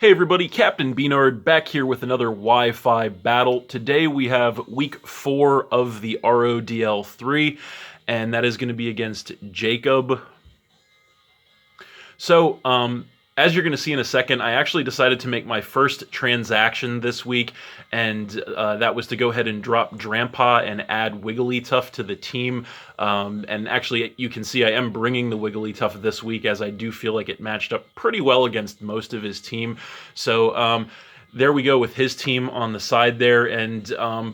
Hey everybody, Captain B-Nard back here with another Wi-Fi battle. Today we have week 4 of the RoDL3, and that is going to be against Jacob. So, as you're going to see in a second, I actually decided to make my first transaction this week, and that was to go ahead and drop Drampa and add Wigglytuff to the team. And actually, you can see I am bringing the Wigglytuff this week, as I do feel like it matched up pretty well against most of his team. So, there we go with his team on the side there, and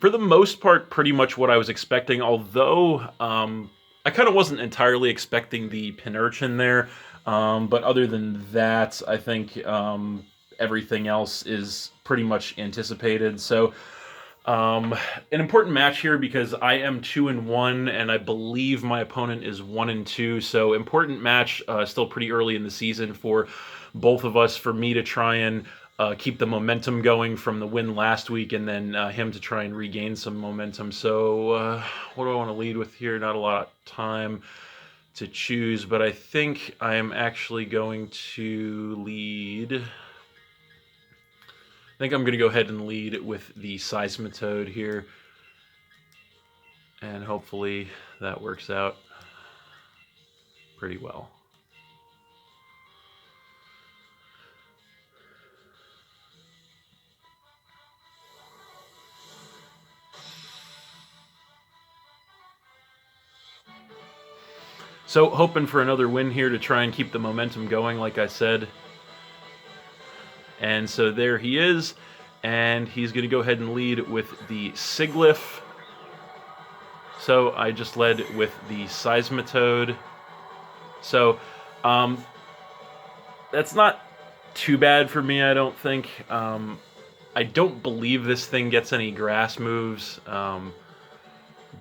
for the most part, pretty much what I was expecting, although I kind of wasn't entirely expecting the Pinurchin there. But other than that, I think everything else is pretty much anticipated. So, an important match here because I am 2-1, and I believe my opponent is 1-2. So, important match, still pretty early in the season for both of us. For me to try and keep the momentum going from the win last week, and then him to try and regain some momentum. So, what do I want to lead with here? Not a lot of time to choose, but I think I am actually going to lead. I think I'm going to go ahead and lead with the Seismitoad here, and hopefully that works out pretty well. So, hoping for another win here to try and keep the momentum going, like I said. And so there he is, and he's going to go ahead and lead with the Sigilyph. So I just led with the Seismitoad. So that's not too bad for me, I don't think. I don't believe this thing gets any grass moves, but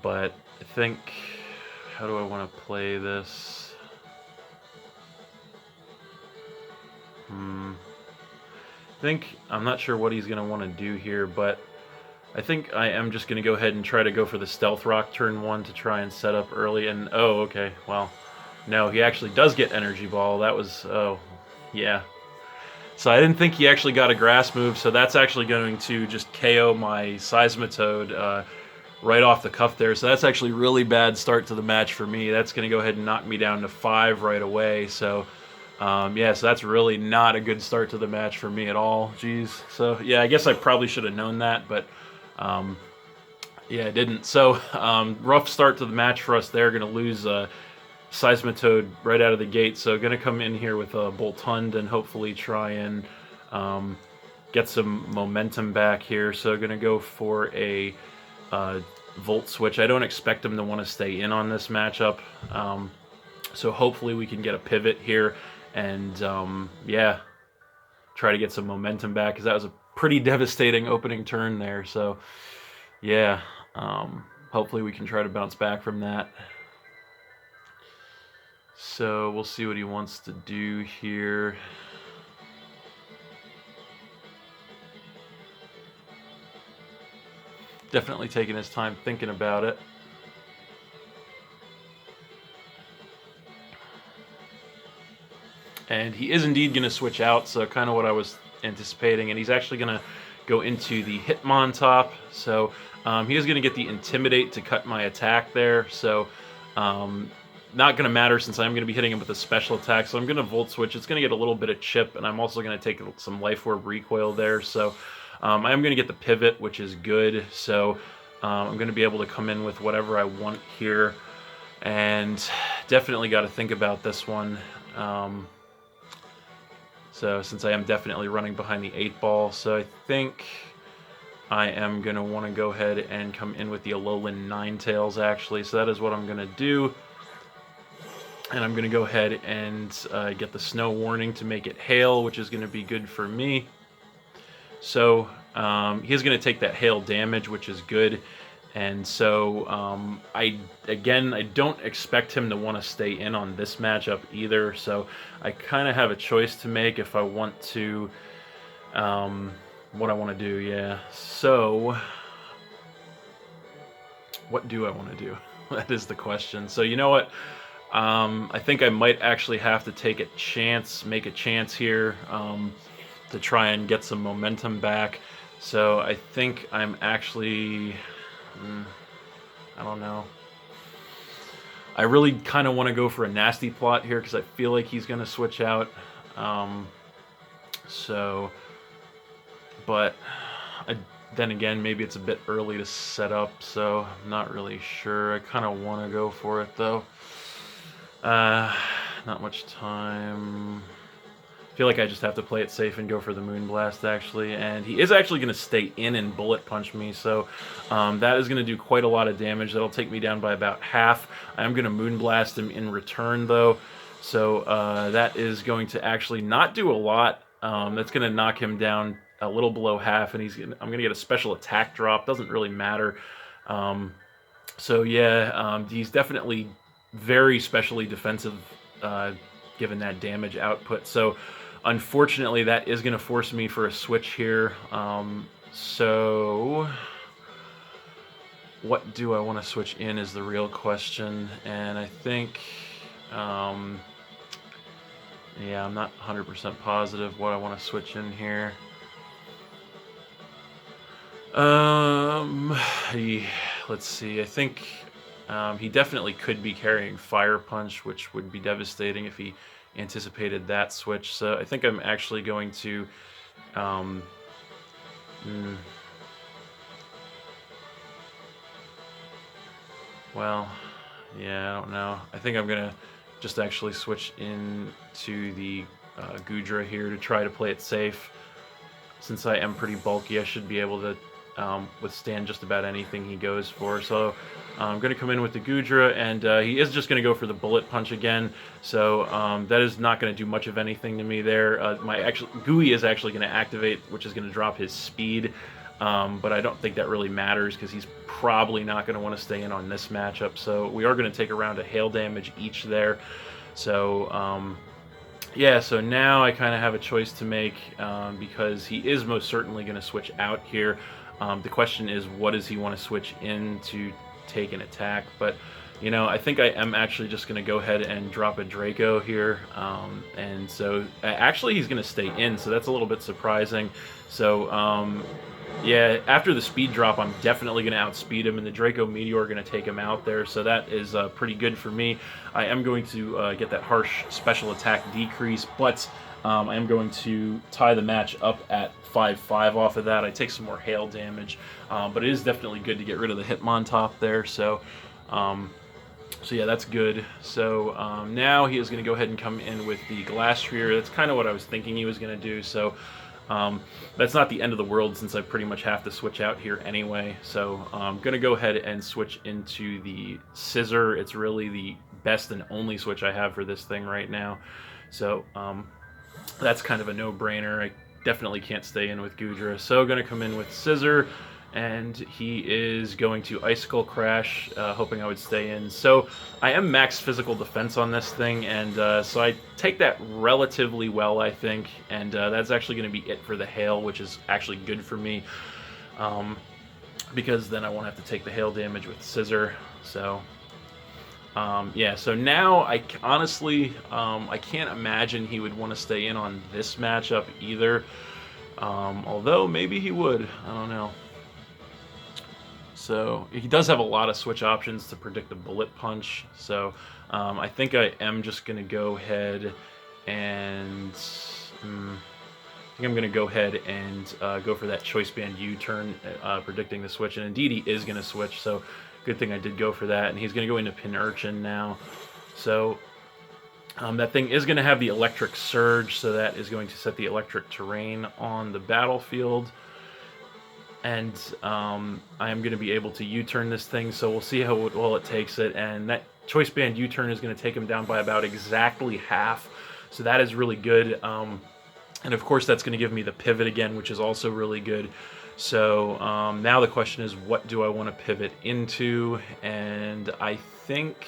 I think... How do I want to play this? I'm not sure what he's going to want to do here, but I think I am just going to go ahead and try to go for the Stealth Rock turn 1 to try and set up early. And, oh, okay, well, no, he actually does get Energy Ball. That was, oh, yeah. So I didn't think he actually got a grass move, so that's actually going to just KO my Seismitoad right off the cuff there. So that's actually a really bad start to the match for me. That's going to go ahead and knock me down to 5 right away. So, yeah, so that's really not a good start to the match for me at all. Jeez. So, yeah, I guess I probably should have known that, but, yeah, I didn't. So, rough start to the match for us there. Going to lose Seismitoad right out of the gate. So, going to come in here with a Boltund and hopefully try and get some momentum back here. So, going to go for a Volt Switch. I don't expect him to want to stay in on this matchup, so hopefully we can get a pivot here and yeah, try to get some momentum back, because that was a pretty devastating opening turn there. So yeah, hopefully we can try to bounce back from that. So we'll see what he wants to do here. Definitely taking his time thinking about it. And he is indeed going to switch out, so kind of what I was anticipating. And he's actually going to go into the Hitmontop. So he is going to get the Intimidate to cut my attack there. So not going to matter, since I'm going to be hitting him with a special attack. So I'm going to Volt Switch. It's going to get a little bit of chip, and I'm also going to take some Life Orb recoil there. So I am going to get the pivot, which is good. So I'm going to be able to come in with whatever I want here. And definitely got to think about this one. So since I am definitely running behind the 8-ball, so I think I am going to want to go ahead and come in with the Alolan Ninetales, actually. So that is what I'm going to do. And I'm going to go ahead and get the Snow Warning to make it Hail, which is going to be good for me. So he's going to take that hail damage, which is good. And so I don't expect him to want to stay in on this matchup either. So I kind of have a choice to make if I want to, what I want to do, yeah. So what do I want to do? That is the question. So you know what? I think I might actually have to take a chance, make a chance here, to to try and get some momentum back. So I think I'm actually, I don't know. I really kind of want to go for a nasty plot here because I feel like he's going to switch out. But then again, maybe it's a bit early to set up, so I'm not really sure. I kind of want to go for it, though. Not much time. I feel like I just have to play it safe and go for the Moonblast, actually. And he is actually going to stay in and Bullet Punch me, so that is going to do quite a lot of damage. That'll take me down by about half. I am going to Moonblast him in return, though. So that is going to actually not do a lot. That's going to knock him down a little below half, and I'm going to get a special attack drop. Doesn't really matter. So yeah, he's definitely very specially defensive given that damage output. So unfortunately, that is going to force me for a switch here. So what do I want to switch in is the real question. And I think, yeah, I'm not 100% positive what I want to switch in here. Let's see. I think he definitely could be carrying Fire Punch, which would be devastating if he anticipated that switch. So I think I'm actually going to well, yeah, I don't know. I think I'm gonna just actually switch into the Goodra here to try to play it safe. Since I am pretty bulky, I should be able to withstand just about anything he goes for. So I'm going to come in with the Goodra, and he is just going to go for the Bullet Punch again. So that is not going to do much of anything to me there. Gooey is actually going to activate, which is going to drop his speed. But I don't think that really matters because he's probably not going to want to stay in on this matchup. So we are going to take a round of hail damage each there. So yeah, so now I kind of have a choice to make because he is most certainly going to switch out here. The question is, what does he want to switch in to take an attack? But, you know, I think I am actually just going to go ahead and drop a Draco here. And so, actually, he's going to stay in, so that's a little bit surprising. So, yeah, after the speed drop, I'm definitely going to outspeed him, and the Draco Meteor going to take him out there, so that is pretty good for me. I am going to get that harsh special attack decrease, but I am going to tie the match up at 5-5 off of that. I take some more hail damage, but it is definitely good to get rid of the Hitmontop there, so yeah, that's good. So now he is going to go ahead and come in with the Glass Sphere. That's kind of what I was thinking he was going to do, so that's not the end of the world since I pretty much have to switch out here anyway. So I'm going to go ahead and switch into the Scissor. It's really the best and only switch I have for this thing right now. So that's kind of a no-brainer. I definitely can't stay in with Goodra. So going to come in with Scissor, and he is going to Icicle Crash, hoping I would stay in. So I am max physical defense on this thing, and so I take that relatively well, I think, and that's actually going to be it for the Hail, which is actually good for me, because then I won't have to take the Hail damage with Scissor. So yeah, so now I honestly, I can't imagine he would want to stay in on this matchup either, although maybe he would, I don't know. So he does have a lot of switch options to predict the Bullet Punch, so I think I am just going to go ahead and I think I'm going to go ahead and go for that Choice Band U-turn, predicting the switch, and indeed he is going to switch, so good thing I did go for that, and he's going to go into Pin Urchin now. So that thing is going to have the Electric Surge, so that is going to set the electric terrain on the battlefield. And I am going to be able to U-turn this thing, so we'll see how well it takes it. And that Choice Band U-turn is going to take him down by about exactly half, so that is really good. And of course that's going to give me the pivot again, which is also really good. So now the question is, what do I want to pivot into? And I think,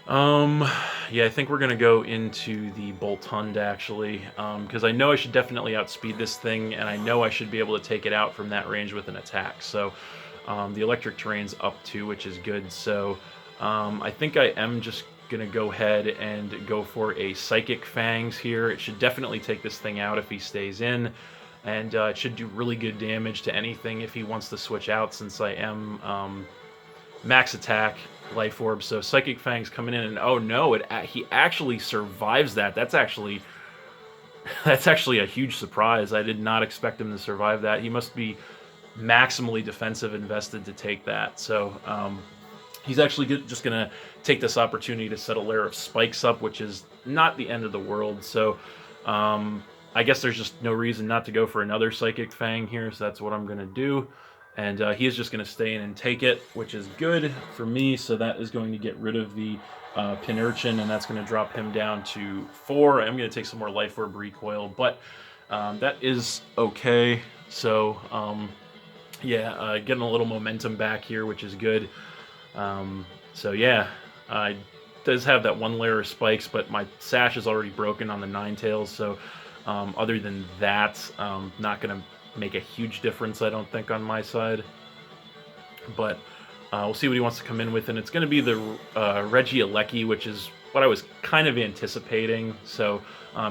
yeah, I think we're going to go into the Boltund, actually, because I know I should definitely outspeed this thing, and I know I should be able to take it out from that range with an attack. So the electric terrain's up too, which is good. So I think I am just gonna go ahead and go for a Psychic Fangs here. It should definitely take this thing out if he stays in, and it should do really good damage to anything if he wants to switch out, since I am max attack, Life Orb. So Psychic Fangs coming in, and oh no, he actually survives that. That's actually a huge surprise. I did not expect him to survive that. He must be maximally defensive invested to take that. So he's actually just going to take this opportunity to set a layer of spikes up, which is not the end of the world. So I guess there's just no reason not to go for another Psychic Fang here, so that's what I'm going to do. And he is just going to stay in and take it, which is good for me. So that is going to get rid of the Pin Urchin, and that's going to drop him down to 4. I'm going to take some more Life Orb recoil, but that is okay. So yeah, getting a little momentum back here, which is good. So yeah, I does have that one layer of spikes, but my sash is already broken on the Ninetales. So other than that, not going to make a huge difference, I don't think, on my side. But we'll see what he wants to come in with, and it's going to be the Regieleki, which is what I was kind of anticipating. So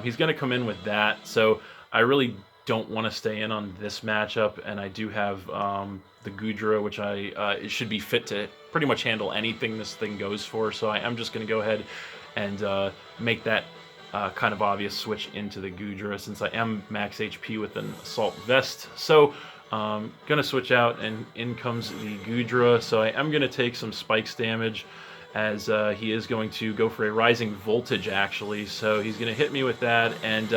he's going to come in with that. So I really don't want to stay in on this matchup, and I do have the Goodra, which it should be fit to pretty much handle anything this thing goes for. So I am just going to go ahead and make that kind of obvious switch into the Goodra, since I am max HP with an Assault Vest. So gonna switch out, and in comes the Goodra. So I am gonna take some spikes damage, as he is going to go for a Rising Voltage, actually. So he's gonna hit me with that, and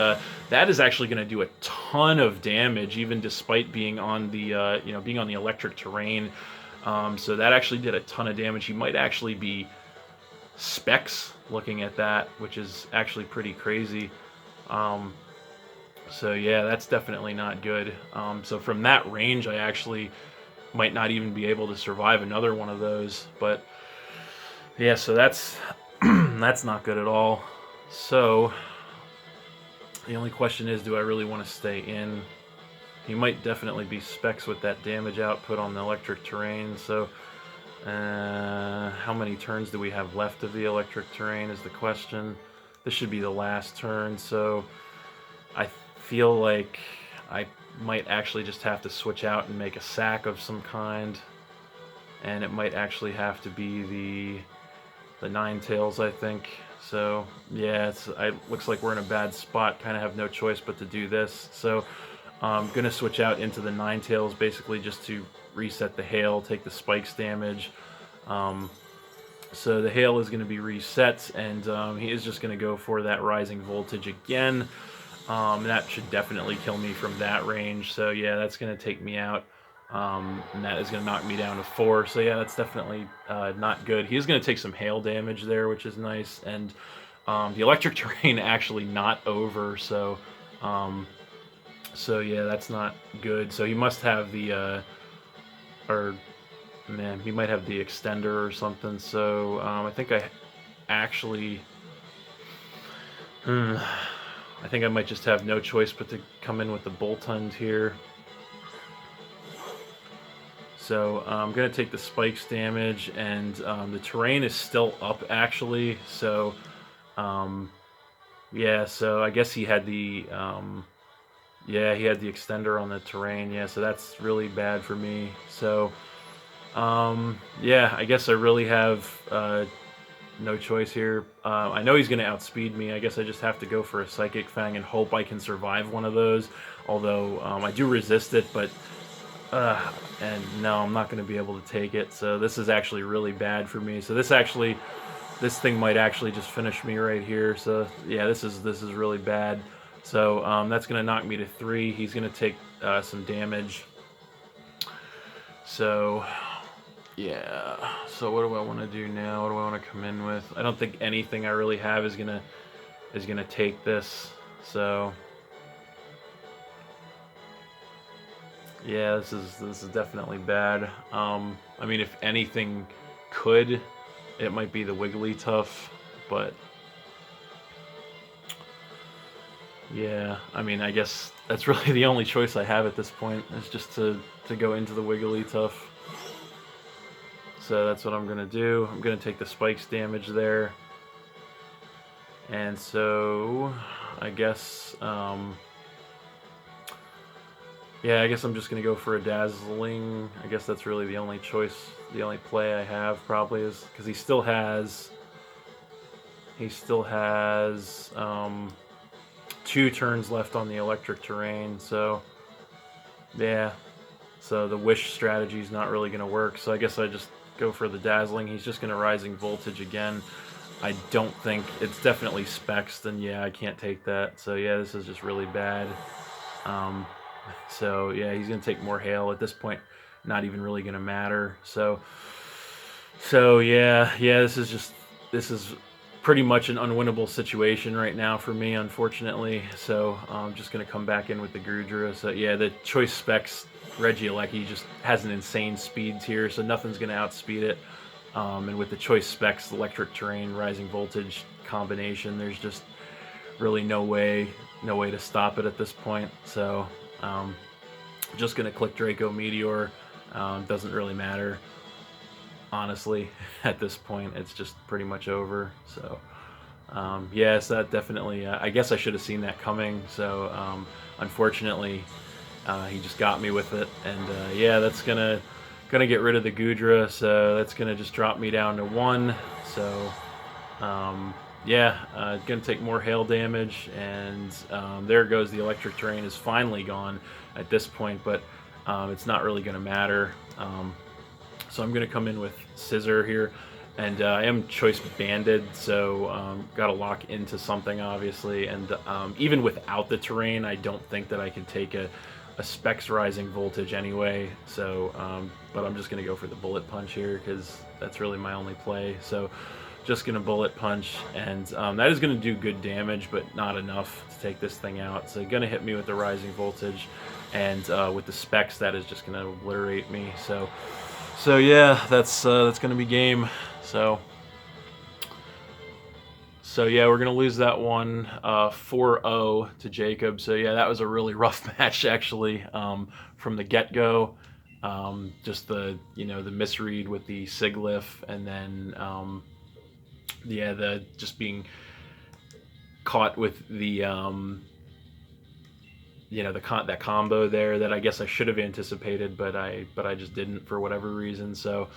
that is actually gonna do a ton of damage, even despite being on the being on the electric terrain. So that actually did a ton of damage. He might actually be Specs, looking at that, which is actually pretty crazy. So yeah, that's definitely not good. So from that range, I actually might not even be able to survive another one of those. But yeah, so that's that's not good at all. So the only question is, do I really want to stay in? He might definitely be Specs with that damage output on the electric terrain. So how many turns do we have left of the electric terrain is the question. This should be the last turn, so I feel like I might actually just have to switch out and make a sack of some kind, and it might actually have to be the Ninetales, I think. So yeah, looks like we're in a bad spot. Kind of have no choice but to do this. So I'm gonna switch out into the Ninetales, basically just to reset the hail, take the spikes damage. So the hail is going to be reset, and he is just going to go for that Rising Voltage again. That should definitely kill me from that range. So yeah, that's going to take me out, and that is going to knock me down to 4. So yeah, that's definitely not good. He is going to take some hail damage there, which is nice, and the electric terrain actually not over. So so yeah, that's not good. So he must have the or man, he might have the extender or something. So I think I actually I think I might just have no choice but to come in with the Boltund here. So I'm gonna take the spikes damage, and the terrain is still up, actually. So yeah, so I guess he had the yeah, he had the extender on the terrain. Yeah, so that's really bad for me. So yeah, I guess I really have no choice here. I know he's going to outspeed me. I guess I just have to go for a Psychic Fang and hope I can survive one of those. Although I do resist it, but and no, I'm not going to be able to take it. So this is actually really bad for me. So this thing might actually just finish me right here. So yeah, this is really bad. So that's going to knock me to 3. He's going to take some damage. So yeah, so what do I want to do now? What do I want to come in with? I don't think anything I really have is gonna take this. So yeah, this is definitely bad. I mean, if anything could, it might be the Wigglytuff, but yeah, I mean, I guess that's really the only choice I have at this point, is just to go into the Wigglytuff. So that's what I'm going to do. I'm going to take the spikes damage there. And so I guess, yeah, I guess I'm just going to go for a Dazzling. I guess that's really the only choice, the only play I have probably is because he still has 2 turns left on the electric terrain. So yeah, so the Wish strategy is not really going to work. So I guess I just go for the Dazzling. He's just going to Rising Voltage again. I don't think it's definitely Specs. Then yeah, I can't take that. So yeah, this is just really bad. So yeah, he's gonna take more hail at this point. Not even really gonna matter. So yeah, this is pretty much an unwinnable situation right now for me, unfortunately. So I'm just gonna come back in with the Grudra. So yeah, the choice specs Regieleki just has an insane speeds here, so nothing's gonna outspeed it. And with the choice specs, electric terrain, rising voltage combination, there's just really no way to stop it at this point. So just gonna click Draco Meteor. Doesn't really matter, honestly. At this point, it's just pretty much over. So yes, that definitely. I guess I should have seen that coming. So unfortunately, he just got me with it, and yeah, that's gonna get rid of the Gudra. So that's gonna just drop me down to 1. So yeah, gonna take more hail damage, and there goes the electric terrain is finally gone at this point, but it's not really gonna matter. So I'm gonna come in with Scissor here, and I am choice banded, so gotta lock into something obviously, and even without the terrain, I don't think that I can take a Specs Rising Voltage anyway. So but I'm just gonna go for the Bullet Punch here because that's really my only play. So just gonna Bullet Punch, and that is gonna do good damage, but not enough to take this thing out. So gonna hit me with the Rising Voltage, and with the Specs, that is just gonna obliterate me. So yeah, that's gonna be game. So yeah, we're gonna lose that one 4-0 to Jacob. So yeah, that was a really rough match actually, from the get-go. Just the the misread with the Siglif, and then yeah, the just being caught with the that combo there that I guess I should have anticipated, but I just didn't for whatever reason. So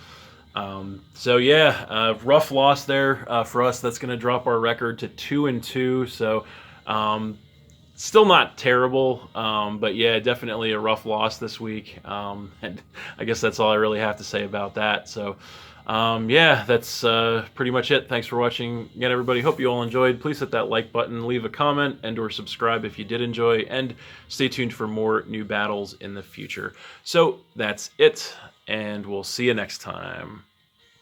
yeah, rough loss there for us. That's going to drop our record to 2-2. So still not terrible, but yeah, definitely a rough loss this week. And I guess that's all I really have to say about that. So yeah, that's pretty much it. Thanks for watching again, everybody. Hope you all enjoyed. Please hit that like button, leave a comment, and or subscribe if you did enjoy, and stay tuned for more new battles in the future. So that's it, and we'll see you next time.